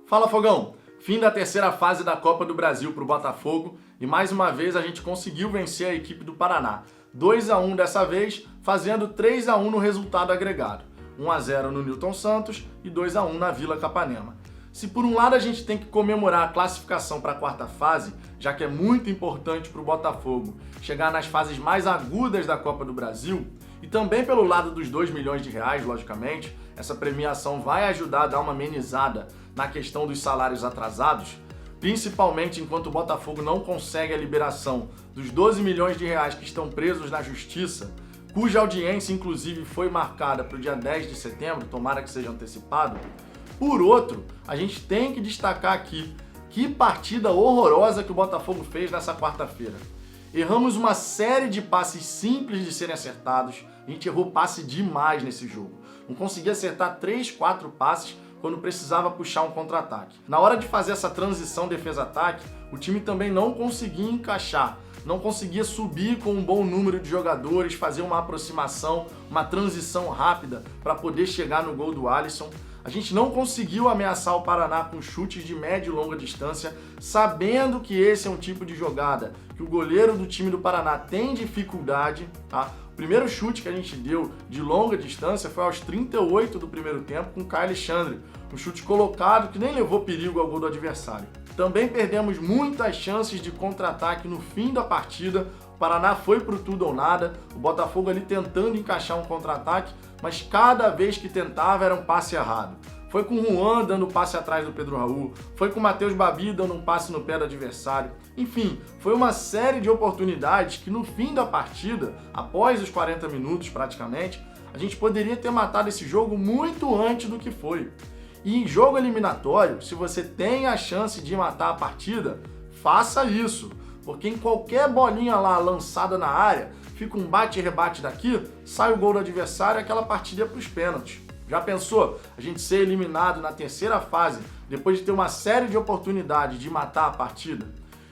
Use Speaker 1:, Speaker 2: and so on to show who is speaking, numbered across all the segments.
Speaker 1: Fala, Fogão! Fim da terceira fase da Copa do Brasil para o Botafogo e mais uma vez a gente conseguiu vencer a equipe do Paraná. 2-1 dessa vez, fazendo 3-1 no resultado agregado. 1-0 no Newton Santos e 2-1 na Vila Capanema. Se por um lado a gente tem que comemorar a classificação para a quarta fase, já que é muito importante para o Botafogo chegar nas fases mais agudas da Copa do Brasil, e também pelo lado dos 2 milhões de reais, logicamente, essa premiação vai ajudar a dar uma amenizada na questão dos salários atrasados, principalmente enquanto o Botafogo não consegue a liberação dos 12 milhões de reais que estão presos na Justiça, cuja audiência inclusive foi marcada para o dia 10 de setembro, tomara que seja antecipado. Por outro, a gente tem que destacar aqui que partida horrorosa que o Botafogo fez nessa quarta-feira. Erramos uma série de passes simples de serem acertados, a gente errou passe demais nesse jogo. Não conseguia acertar 3, 4 passes quando precisava puxar um contra-ataque. Na hora de fazer essa transição defesa-ataque, o time também não conseguia encaixar, não conseguia subir com um bom número de jogadores, fazer uma aproximação, uma transição rápida para poder chegar no gol do Alisson. A gente não conseguiu ameaçar o Paraná com chutes de média e longa distância, sabendo que esse é um tipo de jogada que o goleiro do time do Paraná tem dificuldade, tá? O primeiro chute que a gente deu de longa distância foi aos 38 do primeiro tempo com o Caio Alexandre, um chute colocado que nem levou perigo ao gol do adversário. Também perdemos muitas chances de contra-ataque no fim da partida. O Paraná foi pro tudo ou nada, o Botafogo ali tentando encaixar um contra-ataque, mas cada vez que tentava era um passe errado. Foi com o Juan dando passe atrás do Pedro Raul, foi com o Matheus Babi dando um passe no pé do adversário. Enfim, foi uma série de oportunidades que no fim da partida, após os 40 minutos praticamente, a gente poderia ter matado esse jogo muito antes do que foi. E em jogo eliminatório, se você tem a chance de matar a partida, faça isso. Porque em qualquer bolinha lá lançada na área, fica um bate e rebate daqui, sai o gol do adversário e aquela partida é para os pênaltis. Já pensou a gente ser eliminado na terceira fase, depois de ter uma série de oportunidades de matar a partida?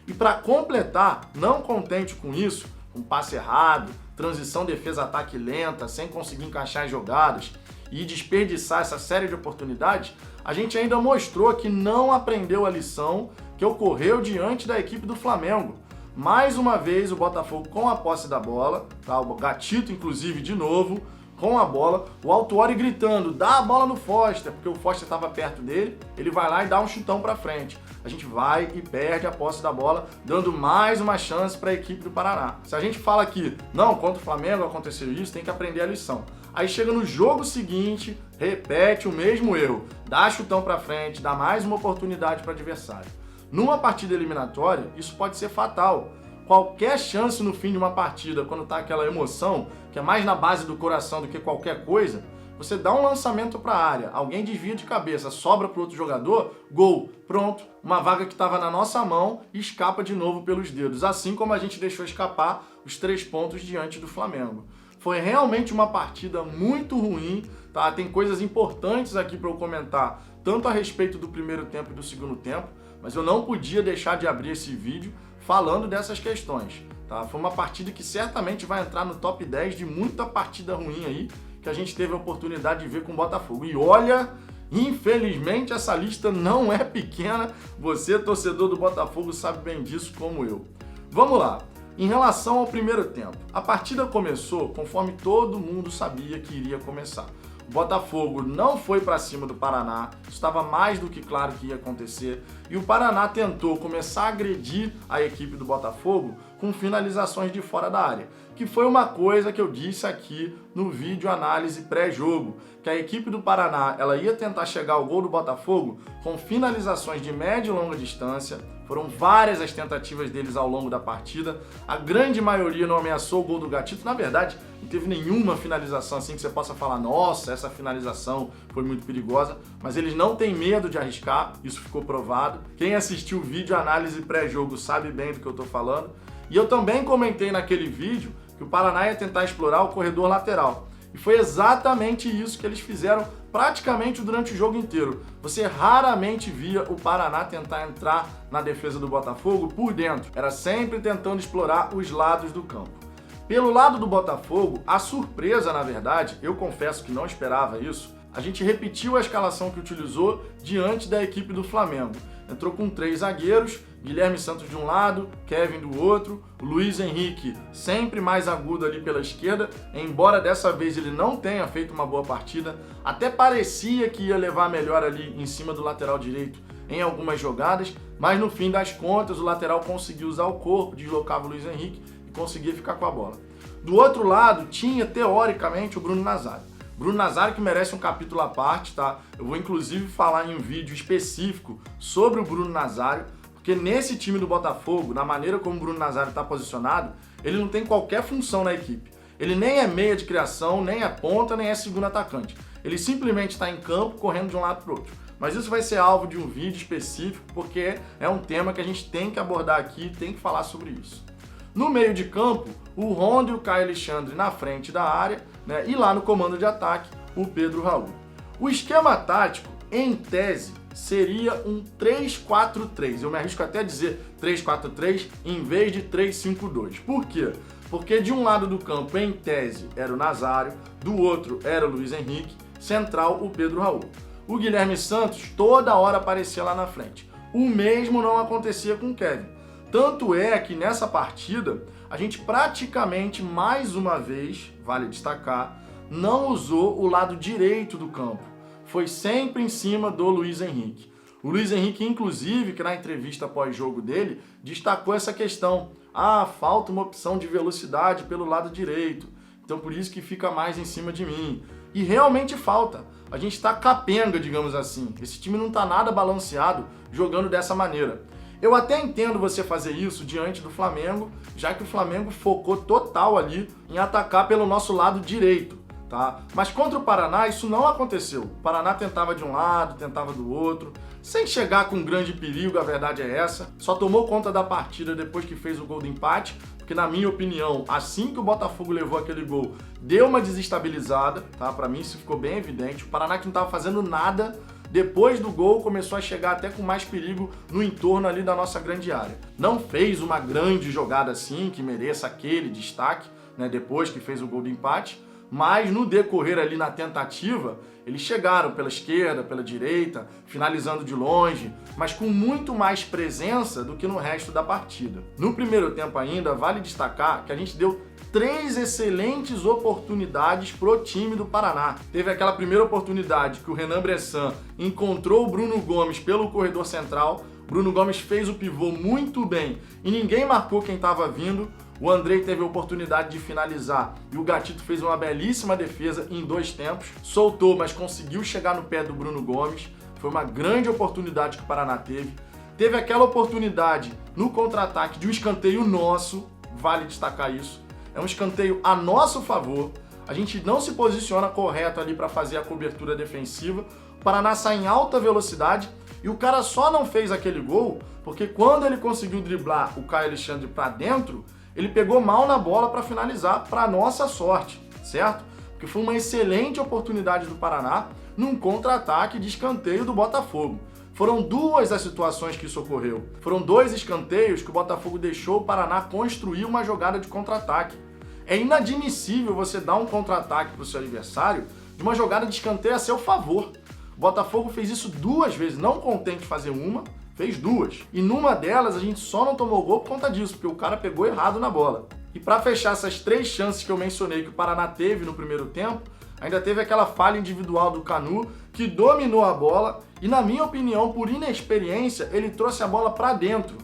Speaker 1: E para completar, não contente com isso, um passe errado, transição defesa-ataque lenta, sem conseguir encaixar as jogadas e desperdiçar essa série de oportunidades, a gente ainda mostrou que não aprendeu a lição que ocorreu diante da equipe do Flamengo. Mais uma vez o Botafogo com a posse da bola, tá? O Gatito inclusive de novo, com a bola, o Autuori gritando, dá a bola no Foster, porque o Foster estava perto dele, ele vai lá e dá um chutão para frente. A gente vai e perde a posse da bola, dando mais uma chance para a equipe do Paraná. Se a gente fala aqui, não, contra o Flamengo aconteceu isso, tem que aprender a lição. Aí chega no jogo seguinte, repete o mesmo erro, dá chutão para frente, dá mais uma oportunidade para o adversário. Numa partida eliminatória, isso pode ser fatal. Qualquer chance no fim de uma partida, quando tá aquela emoção, que é mais na base do coração do que qualquer coisa, você dá um lançamento para a área, alguém desvia de cabeça, sobra para outro jogador, gol, pronto, uma vaga que estava na nossa mão e escapa de novo pelos dedos, assim como a gente deixou escapar os 3 pontos diante do Flamengo. Foi realmente uma partida muito ruim, tá? Tem coisas importantes aqui para eu comentar, tanto a respeito do primeiro tempo e do segundo tempo, mas eu não podia deixar de abrir esse vídeo falando dessas questões, tá? Foi uma partida que certamente vai entrar no top 10 de muita partida ruim aí que a gente teve a oportunidade de ver com o Botafogo. E olha, infelizmente essa lista não é pequena, você torcedor do Botafogo sabe bem disso como eu. Vamos lá. Em relação ao primeiro tempo, a partida começou conforme todo mundo sabia que iria começar. O Botafogo não foi para cima do Paraná, estava mais do que claro que ia acontecer, e o Paraná tentou começar a agredir a equipe do Botafogo com finalizações de fora da área, que foi uma coisa que eu disse aqui no vídeo análise pré-jogo, que a equipe do Paraná ela ia tentar chegar ao gol do Botafogo com finalizações de média e longa distância. Foram várias as tentativas deles ao longo da partida, a grande maioria não ameaçou o gol do Gatito, na verdade não teve nenhuma finalização assim que você possa falar, nossa, essa finalização foi muito perigosa, mas eles não têm medo de arriscar, isso ficou provado. Quem assistiu o vídeo análise pré-jogo sabe bem do que eu estou falando. E eu também comentei naquele vídeo que o Paraná ia tentar explorar o corredor lateral. E foi exatamente isso que eles fizeram praticamente durante o jogo inteiro. Você raramente via o Paraná tentar entrar na defesa do Botafogo por dentro. Era sempre tentando explorar os lados do campo. Pelo lado do Botafogo, a surpresa, na verdade, eu confesso que não esperava isso, a gente repetiu a escalação que utilizou diante da equipe do Flamengo. Entrou com 3 zagueiros, Guilherme Santos de um lado, Kevin do outro, Luiz Henrique sempre mais agudo ali pela esquerda, embora dessa vez ele não tenha feito uma boa partida, até parecia que ia levar melhor ali em cima do lateral direito em algumas jogadas, mas no fim das contas o lateral conseguiu usar o corpo, deslocava o Luiz Henrique e conseguia ficar com a bola. Do outro lado tinha teoricamente o Bruno Nazário. Bruno Nazário que merece um capítulo à parte, tá? Eu vou inclusive falar em um vídeo específico sobre o Bruno Nazário, porque nesse time do Botafogo, na maneira como o Bruno Nazário está posicionado, ele não tem qualquer função na equipe. Ele nem é meia de criação, nem é ponta, nem é segundo atacante. Ele simplesmente está em campo, correndo de um lado para o outro. Mas isso vai ser alvo de um vídeo específico, porque é um tema que a gente tem que abordar aqui, tem que falar sobre isso. No meio de campo, o Ronda e o Caio Alexandre na frente da área, né? E lá no comando de ataque, o Pedro Raul. O esquema tático, em tese, seria um 3-4-3. Eu me arrisco até a dizer 3-4-3 em vez de 3-5-2. Por quê? Porque de um lado do campo, em tese, era o Nazário, do outro era o Luiz Henrique, central o Pedro Raul. O Guilherme Santos toda hora aparecia lá na frente. O mesmo não acontecia com o Kevin. Tanto é que nessa partida, a gente praticamente, mais uma vez, vale destacar, não usou o lado direito do campo. Foi sempre em cima do Luiz Henrique. O Luiz Henrique, inclusive, que na entrevista pós-jogo dele, destacou essa questão. Falta uma opção de velocidade pelo lado direito. Então por isso que fica mais em cima de mim. E realmente falta. A gente está capenga, digamos assim. Esse time não está nada balanceado jogando dessa maneira. Eu até entendo você fazer isso diante do Flamengo, já que o Flamengo focou total ali em atacar pelo nosso lado direito, tá? Mas contra o Paraná isso não aconteceu. O Paraná tentava de um lado, tentava do outro, sem chegar com grande perigo, a verdade é essa. Só tomou conta da partida depois que fez o gol do empate, porque na minha opinião, assim que o Botafogo levou aquele gol, deu uma desestabilizada, tá? Pra mim isso ficou bem evidente. O Paraná que não estava fazendo nada, depois do gol começou a chegar até com mais perigo no entorno ali da nossa grande área. Não fez uma grande jogada assim, que mereça aquele destaque, né, depois que fez o gol do empate, mas no decorrer ali na tentativa, eles chegaram pela esquerda, pela direita, finalizando de longe, mas com muito mais presença do que no resto da partida. No primeiro tempo ainda, vale destacar que a gente deu 3 excelentes oportunidades pro time do Paraná. Teve aquela primeira oportunidade que o Renan Bressan encontrou o Bruno Gomes pelo corredor central. Bruno Gomes fez o pivô muito bem e ninguém marcou quem estava vindo. O Andrei teve a oportunidade de finalizar e o Gatito fez uma belíssima defesa em 2 tempos. Soltou, mas conseguiu chegar no pé do Bruno Gomes. Foi uma grande oportunidade que o Paraná teve. Teve aquela oportunidade no contra-ataque de um escanteio nosso, vale destacar isso. É um escanteio a nosso favor, a gente não se posiciona correto ali para fazer a cobertura defensiva, o Paraná sai em alta velocidade e o cara só não fez aquele gol porque quando ele conseguiu driblar o Caio Alexandre para dentro, ele pegou mal na bola para finalizar, para nossa sorte, certo? Porque foi uma excelente oportunidade do Paraná num contra-ataque de escanteio do Botafogo. Foram 2 as situações que isso ocorreu. Foram 2 escanteios que o Botafogo deixou o Paraná construir uma jogada de contra-ataque. É inadmissível você dar um contra-ataque para o seu adversário de uma jogada de escanteio a seu favor. O Botafogo fez isso 2 vezes, não contente de fazer uma, fez 2. E numa delas a gente só não tomou gol por conta disso, porque o cara pegou errado na bola. E para fechar essas 3 chances que eu mencionei que o Paraná teve no primeiro tempo, ainda teve aquela falha individual do Canu, que dominou a bola e, na minha opinião, por inexperiência, ele trouxe a bola para dentro.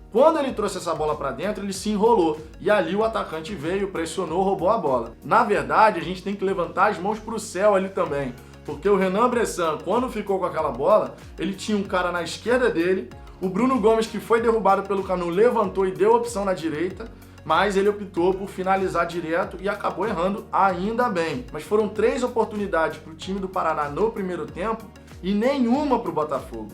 Speaker 1: Quando ele trouxe essa bola para dentro, ele se enrolou. E ali o atacante veio, pressionou, roubou a bola. Na verdade, a gente tem que levantar as mãos para o céu ali também. Porque o Renan Bressan, quando ficou com aquela bola, ele tinha um cara na esquerda dele, o Bruno Gomes, que foi derrubado pelo Canu, levantou e deu opção na direita, mas ele optou por finalizar direto e acabou errando ainda bem. Mas foram 3 oportunidades para o time do Paraná no primeiro tempo e nenhuma para o Botafogo.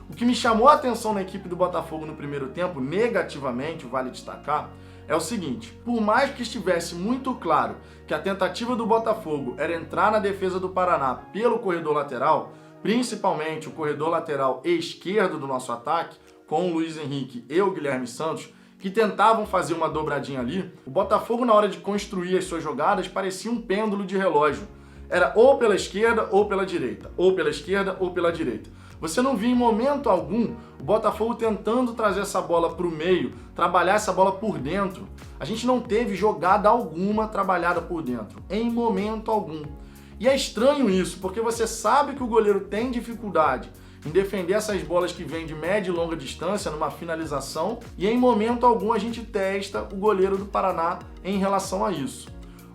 Speaker 1: O que me chamou a atenção na equipe do Botafogo no primeiro tempo, negativamente, vale destacar, é o seguinte: por mais que estivesse muito claro que a tentativa do Botafogo era entrar na defesa do Paraná pelo corredor lateral, principalmente o corredor lateral esquerdo do nosso ataque, com o Luiz Henrique e o Guilherme Santos, que tentavam fazer uma dobradinha ali, o Botafogo, na hora de construir as suas jogadas, parecia um pêndulo de relógio. Era ou pela esquerda ou pela direita, ou pela esquerda ou pela direita. Você não via em momento algum o Botafogo tentando trazer essa bola para o meio, trabalhar essa bola por dentro. A gente não teve jogada alguma trabalhada por dentro, em momento algum. E é estranho isso, porque você sabe que o goleiro tem dificuldade em defender essas bolas que vêm de média e longa distância numa finalização, e em momento algum a gente testa o goleiro do Paraná em relação a isso.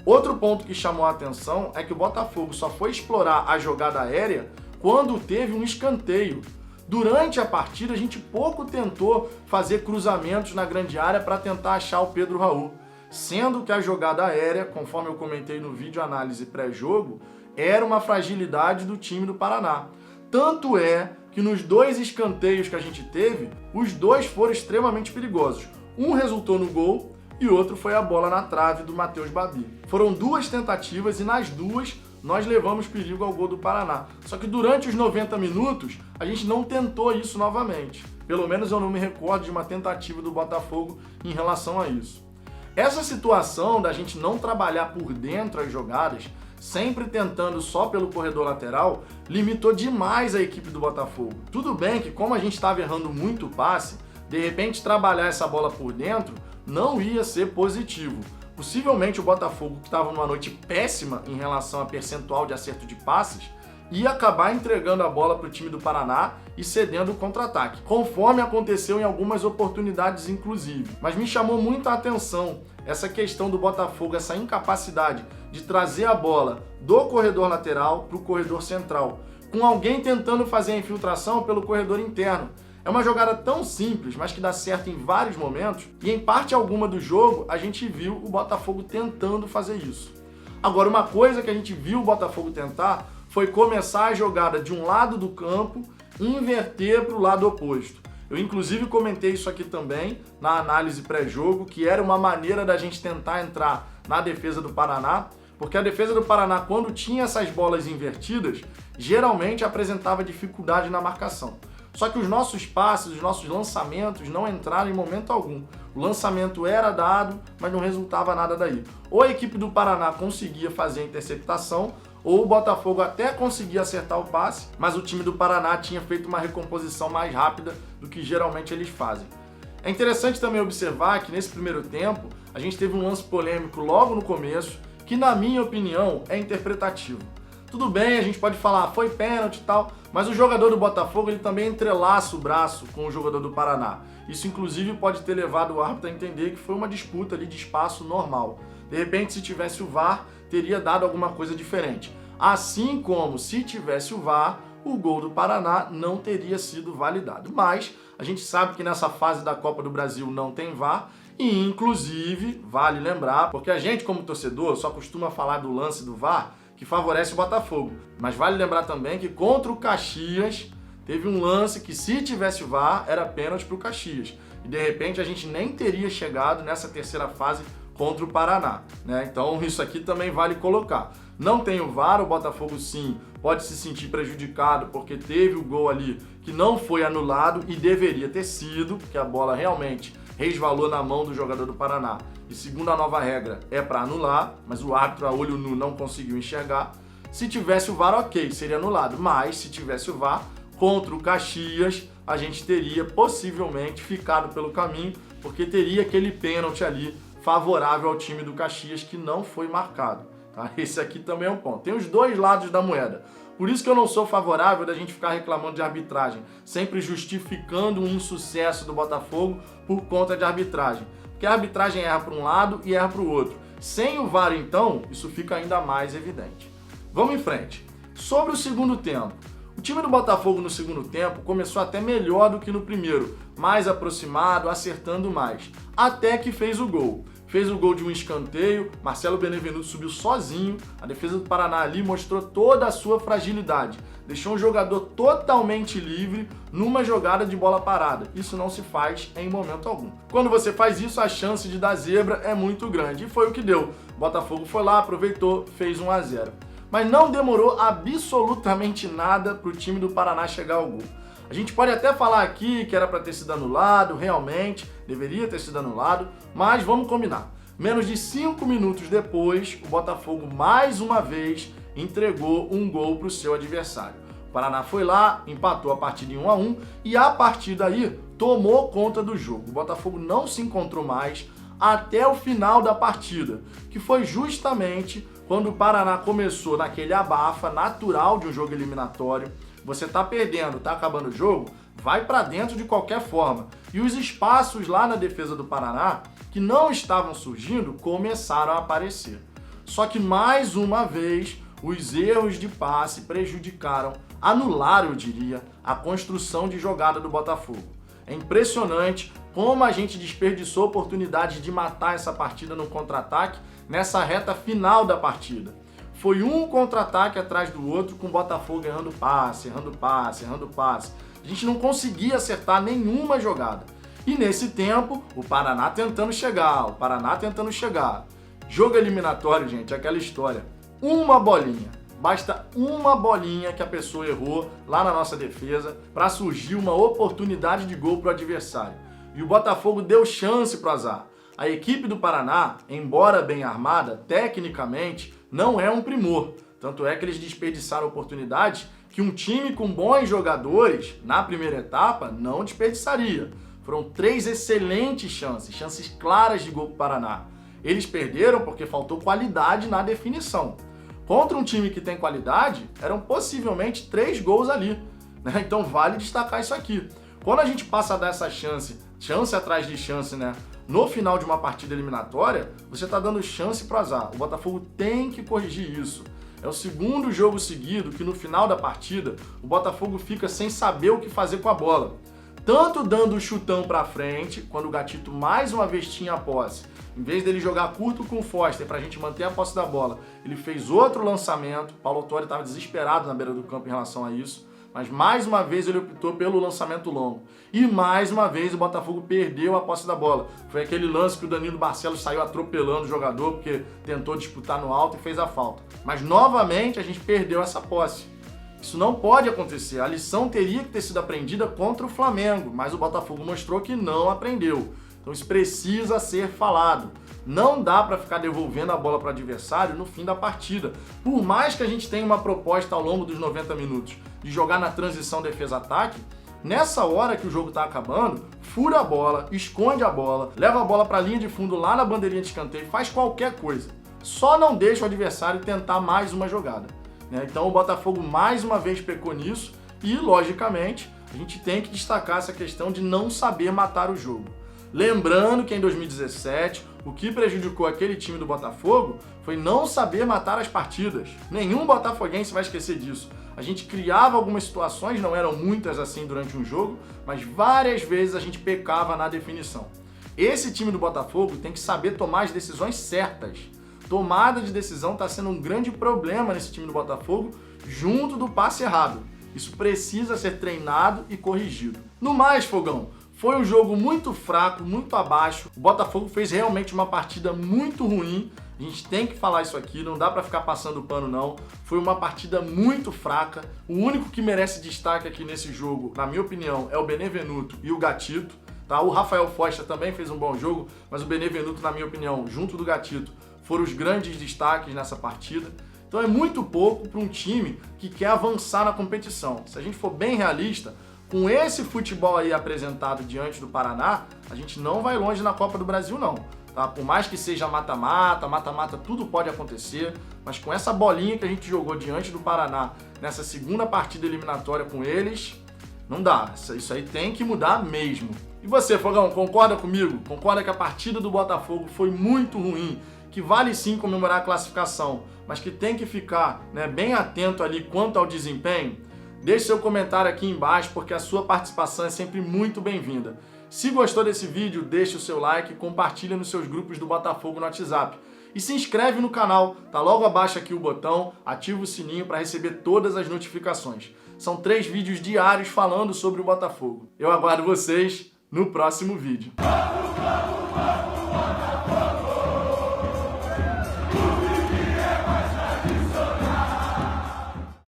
Speaker 1: Outro ponto que chamou a atenção é que o Botafogo só foi explorar a jogada aérea quando teve um escanteio. Durante a partida a gente pouco tentou fazer cruzamentos na grande área para tentar achar o Pedro Raul, sendo que a jogada aérea, conforme eu comentei no vídeo análise pré-jogo, era uma fragilidade do time do Paraná. Tanto é que nos 2 escanteios que a gente teve, os 2 foram extremamente perigosos. Um resultou no gol e outro foi a bola na trave do Matheus Babi. Foram 2 tentativas e nas 2 nós levamos perigo ao gol do Paraná. Só que durante os 90 minutos a gente não tentou isso novamente. Pelo menos eu não me recordo de uma tentativa do Botafogo em relação a isso. Essa situação da gente não trabalhar por dentro as jogadas, sempre tentando só pelo corredor lateral, limitou demais a equipe do Botafogo. Tudo bem que como a gente estava errando muito passe, de repente trabalhar essa bola por dentro não ia ser positivo. Possivelmente o Botafogo, que estava numa noite péssima em relação a percentual de acerto de passes, ia acabar entregando a bola para o time do Paraná e cedendo o contra-ataque, conforme aconteceu em algumas oportunidades inclusive. Mas me chamou muito a atenção essa questão do Botafogo, essa incapacidade de trazer a bola do corredor lateral para o corredor central, com alguém tentando fazer a infiltração pelo corredor interno. É uma jogada tão simples, mas que dá certo em vários momentos, e em parte alguma do jogo a gente viu o Botafogo tentando fazer isso. Agora, uma coisa que a gente viu o Botafogo tentar foi começar a jogada de um lado do campo e inverter para o lado oposto. Eu inclusive comentei isso aqui também na análise pré-jogo, que era uma maneira da gente tentar entrar na defesa do Paraná, porque a defesa do Paraná, quando tinha essas bolas invertidas, geralmente apresentava dificuldade na marcação. Só que os nossos passes, os nossos lançamentos não entraram em momento algum. O lançamento era dado, mas não resultava nada daí. Ou a equipe do Paraná conseguia fazer a interceptação, ou o Botafogo até conseguia acertar o passe, mas o time do Paraná tinha feito uma recomposição mais rápida do que geralmente eles fazem. É interessante também observar que nesse primeiro tempo, a gente teve um lance polêmico logo no começo, que na minha opinião é interpretativo. Tudo bem, a gente pode falar, foi pênalti e tal, mas o jogador do Botafogo ele também entrelaça o braço com o jogador do Paraná. Isso inclusive pode ter levado o árbitro a entender que foi uma disputa ali de espaço normal. De repente, se tivesse o VAR, teria dado alguma coisa diferente. Assim como, se tivesse o VAR, o gol do Paraná não teria sido validado. Mas a gente sabe que nessa fase da Copa do Brasil não tem VAR, e inclusive, vale lembrar, porque a gente como torcedor só costuma falar do lance do VAR, que favorece o Botafogo. Mas vale lembrar também que contra o Caxias, teve um lance que se tivesse o VAR, era pênalti para o Caxias. E de repente a gente nem teria chegado nessa terceira fase contra o Paraná, né? Então isso aqui também vale colocar. Não tem o VAR, o Botafogo sim pode se sentir prejudicado porque teve o gol ali que não foi anulado e deveria ter sido, porque a bola realmente resvalou na mão do jogador do Paraná. E segundo a nova regra, é para anular, mas o árbitro a olho nu não conseguiu enxergar. Se tivesse o VAR, ok, seria anulado. Mas se tivesse o VAR, contra o Caxias, a gente teria possivelmente ficado pelo caminho, porque teria aquele pênalti ali favorável ao time do Caxias que não foi marcado. Tá? Esse aqui também é um ponto. Tem os dois lados da moeda. Por isso que eu não sou favorável da gente ficar reclamando de arbitragem, sempre justificando um insucesso do Botafogo por conta de arbitragem. Porque a arbitragem erra para um lado e erra para o outro. Sem o VAR, então, isso fica ainda mais evidente. Vamos em frente. Sobre o segundo tempo. O time do Botafogo no segundo tempo começou até melhor do que no primeiro, mais aproximado, acertando mais, até que fez o gol. Fez o gol de um escanteio, Marcelo Benevenuto subiu sozinho, a defesa do Paraná ali mostrou toda a sua fragilidade, deixou um jogador totalmente livre numa jogada de bola parada. Isso não se faz em momento algum. Quando você faz isso, a chance de dar zebra é muito grande, e foi o que deu. O Botafogo foi lá, aproveitou, fez 1-0. Mas não demorou absolutamente nada para o time do Paraná chegar ao gol. A gente pode até falar aqui que era para ter sido anulado, realmente, deveria ter sido anulado, mas vamos combinar. Menos de 5 minutos depois, o Botafogo mais uma vez entregou um gol para o seu adversário. O Paraná foi lá, empatou a partida em 1-1 e a partir daí tomou conta do jogo. O Botafogo não se encontrou mais até o final da partida, que foi justamente quando o Paraná começou naquele abafa natural de um jogo eliminatório. Você tá perdendo, tá acabando o jogo, vai para dentro de qualquer forma. E os espaços lá na defesa do Paraná, que não estavam surgindo, começaram a aparecer. Só que mais uma vez, os erros de passe prejudicaram, anularam, eu diria, a construção de jogada do Botafogo. É impressionante como a gente desperdiçou oportunidades de matar essa partida no contra-ataque nessa reta final da partida. Foi um contra-ataque atrás do outro com o Botafogo errando passe, errando passe, errando passe. A gente não conseguia acertar nenhuma jogada. E nesse tempo, o Paraná tentando chegar, Jogo eliminatório, gente, é aquela história. Uma bolinha. Basta uma bolinha que a pessoa errou lá na nossa defesa para surgir uma oportunidade de gol para o adversário. E o Botafogo deu chance para o azar. A equipe do Paraná, embora bem armada, tecnicamente não é um primor. Tanto é que eles desperdiçaram oportunidades que um time com bons jogadores, na primeira etapa, não desperdiçaria. Foram 3 excelentes chances claras de gol para o Paraná. Eles perderam porque faltou qualidade na definição. Contra um time que tem qualidade, eram possivelmente 3 gols ali, né? Então vale destacar isso aqui. Quando a gente passa a dar essa chance atrás de chance, né? No final de uma partida eliminatória, você está dando chance para o azar. O Botafogo tem que corrigir isso. É o segundo jogo seguido que no final da partida, o Botafogo fica sem saber o que fazer com a bola. Tanto dando o chutão para frente, quando o Gatito mais uma vez tinha a posse. Em vez dele jogar curto com o Foster para a gente manter a posse da bola, ele fez outro lançamento. Paulo Autori estava desesperado na beira do campo em relação a isso. Mas mais uma vez ele optou pelo lançamento longo. E mais uma vez o Botafogo perdeu a posse da bola. Foi aquele lance que o Danilo Barcelos saiu atropelando o jogador porque tentou disputar no alto e fez a falta. Mas novamente a gente perdeu essa posse. Isso não pode acontecer. A lição teria que ter sido aprendida contra o Flamengo, mas o Botafogo mostrou que não aprendeu. Então isso precisa ser falado. Não dá para ficar devolvendo a bola para o adversário no fim da partida. Por mais que a gente tenha uma proposta ao longo dos 90 minutos de jogar na transição defesa-ataque, nessa hora que o jogo está acabando, fura a bola, esconde a bola, leva a bola para a linha de fundo lá na bandeirinha de escanteio, faz qualquer coisa. Só não deixa o adversário tentar mais uma jogada. Então o Botafogo mais uma vez pecou nisso e, logicamente, a gente tem que destacar essa questão de não saber matar o jogo. Lembrando que em 2017, o que prejudicou aquele time do Botafogo foi não saber matar as partidas. Nenhum botafoguense vai esquecer disso. A gente criava algumas situações, não eram muitas assim durante um jogo, mas várias vezes a gente pecava na definição. Esse time do Botafogo tem que saber tomar as decisões certas. Tomada de decisão está sendo um grande problema nesse time do Botafogo, junto do passe errado. Isso precisa ser treinado e corrigido. No mais, Fogão, foi um jogo muito fraco, muito abaixo. O Botafogo fez realmente uma partida muito ruim. A gente tem que falar isso aqui, não dá pra ficar passando pano não. Foi uma partida muito fraca. O único que merece destaque aqui nesse jogo, na minha opinião, é o Benevenuto e o Gatito. Tá? O Rafael Foster também fez um bom jogo, mas o Benevenuto, na minha opinião, junto do Gatito, foram os grandes destaques nessa partida. Então é muito pouco para um time que quer avançar na competição. Se a gente for bem realista, com esse futebol aí apresentado diante do Paraná, a gente não vai longe na Copa do Brasil não. Tá? Por mais que seja mata-mata, tudo pode acontecer, mas com essa bolinha que a gente jogou diante do Paraná nessa segunda partida eliminatória com eles, não dá. Isso aí tem que mudar mesmo. E você, Fogão, concorda comigo? Concorda que a partida do Botafogo foi muito ruim? Que vale sim comemorar a classificação, mas que tem que ficar, bem atento ali quanto ao desempenho? Deixe seu comentário aqui embaixo, porque a sua participação é sempre muito bem-vinda. Se gostou desse vídeo, deixe o seu like e compartilhe nos seus grupos do Botafogo no WhatsApp. E se inscreve no canal, tá logo abaixo aqui o botão, ativa o sininho para receber todas as notificações. São 3 vídeos diários falando sobre o Botafogo. Eu aguardo vocês no próximo vídeo.